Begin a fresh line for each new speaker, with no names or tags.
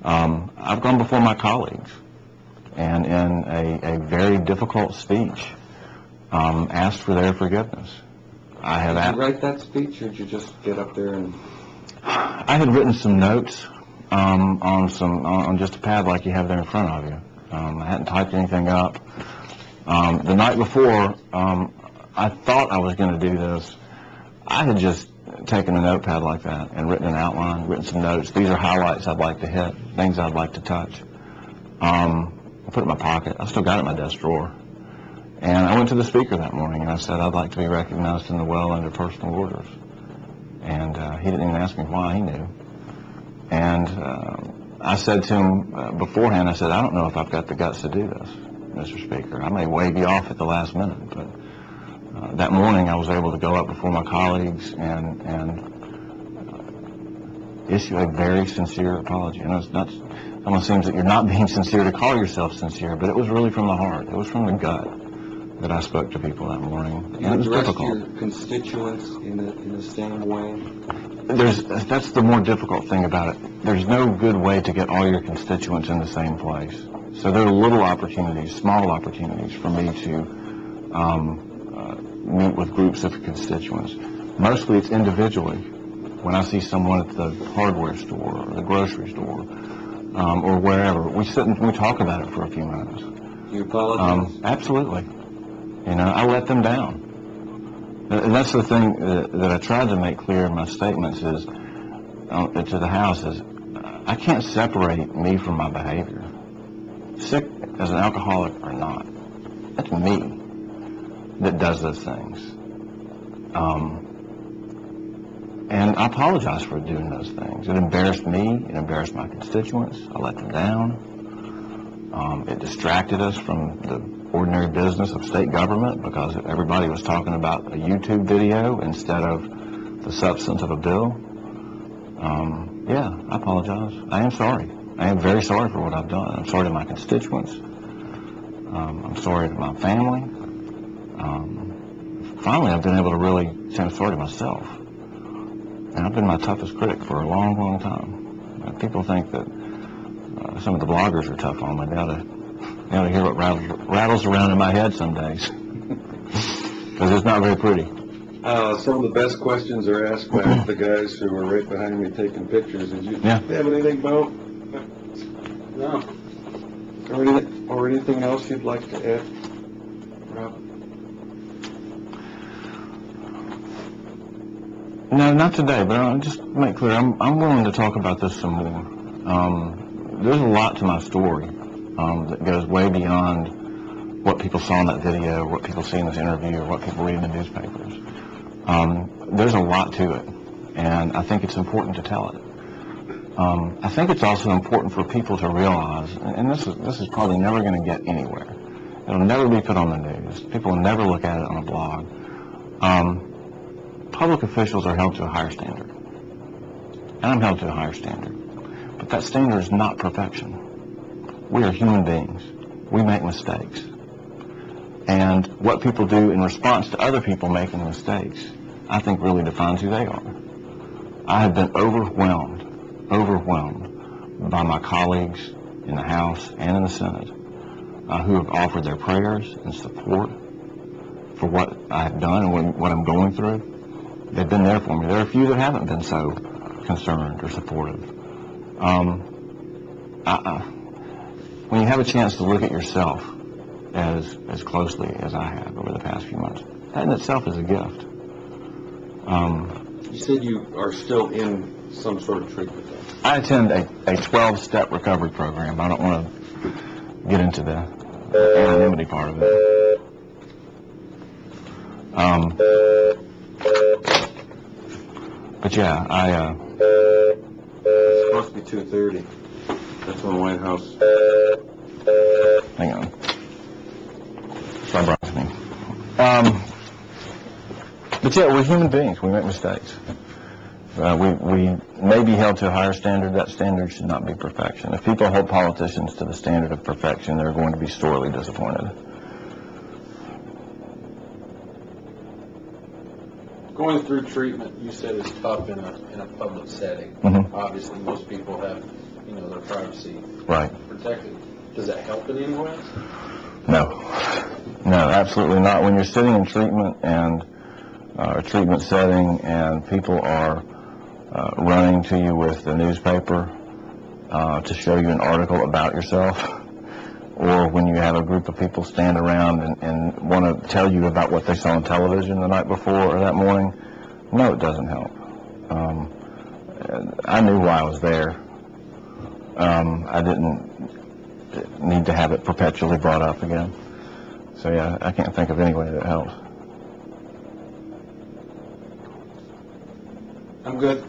I've gone before my colleagues and in a very difficult speech asked for their forgiveness.
Did you write that speech, or did you just get up there and...
I had written some notes on just a pad like you have there in front of you. I hadn't typed anything up. The night before, I thought I was going to do this. I had just taken a notepad like that and written an outline, written some notes. These are highlights I'd like to hit, things I'd like to touch. I put it in my pocket. I still got it in my desk drawer. And I went to the speaker that morning and I said, I'd like to be recognized in the well under personal orders. And he didn't even ask me why, he knew. And I said to him beforehand, I said, I don't know if I've got the guts to do this, Mr. Speaker. I may wave you off at the last minute, but that morning I was able to go up before my colleagues and issue a very sincere apology. And it almost seems that you're not being sincere to call yourself sincere, but it was really from the heart. It was from the gut that I spoke to people that morning.
You addressed your constituents in the same way?
That's the more difficult thing about it. There's no good way to get all your constituents in the same place. So there are little opportunities, small opportunities for me to meet with groups of constituents. Mostly it's individually. When I see someone at the hardware store or the grocery store or wherever, we sit and we talk about it for a few minutes.
You apologize?
Absolutely. You know, I let them down. And that's the thing that I tried to make clear in my statements is, to the House is, I can't separate me from my behavior. Sick as an alcoholic or not. That's me that does those things. And I apologize for doing those things. It embarrassed me. It embarrassed my constituents. I let them down. It distracted us from the ordinary business of state government because everybody was talking about a YouTube video instead of the substance of a bill. Yeah, I apologize. I am sorry. I am very sorry for what I've done. I'm sorry to my constituents. I'm sorry to my family. Finally, I've been able to really say I'm sorry to myself. And I've been my toughest critic for a long, long time. People think that some of the bloggers are tough on me. They ought to hear what rattles around in my head some days. Because it's not very pretty.
Some of the best questions are asked by the guys who were right behind me taking pictures. Did you have anything, Bo? No. Or anything else you'd like to add, Rob?
No, not today, but I'll just make clear, I'm willing to talk about this some more. There's a lot to my story that goes way beyond what people saw in that video, or what people see in this interview, or what people read in the newspapers. There's a lot to it, and I think it's important to tell it. I think it's also important for people to realize, and this is probably never going to get anywhere. It'll never be put on the news. People will never look at it on a blog. Public officials are held to a higher standard, and I'm held to a higher standard. But that standard is not perfection. We are human beings. We make mistakes. And what people do in response to other people making mistakes, I think really defines who they are. I have been overwhelmed by my colleagues in the House and in the Senate who have offered their prayers and support for what I have done and what I'm going through. They've been there for me. There are a few that haven't been so concerned or supportive. When you have a chance to look at yourself as closely as I have over the past few months, that in itself is a gift.
You said you are still in some sort of treatment, though.
I attend a 12-step recovery program. I don't want to get into the anonymity part of it. But yeah,
it's supposed to be 2:30. That's when the White House...
Hang on. Sorry, me. But yeah, we're human beings. We make mistakes. We may be held to a higher standard. That standard should not be perfection. If people hold politicians to the standard of perfection, they're going to be sorely disappointed.
Going through treatment, you said, is tough in a public setting.
Mm-hmm.
Obviously, most people have, their privacy
Right.
protected. Does that help in any way?
No. No, absolutely not. When you're sitting in treatment and a treatment setting and people are running to you with the newspaper to show you an article about yourself, or when you have a group of people stand around and want to tell you about what they saw on television the night before or that morning, no, it doesn't help. I knew why I was there. I didn't need to have it perpetually brought up again. So yeah, I can't think of any way that helps.
I'm good.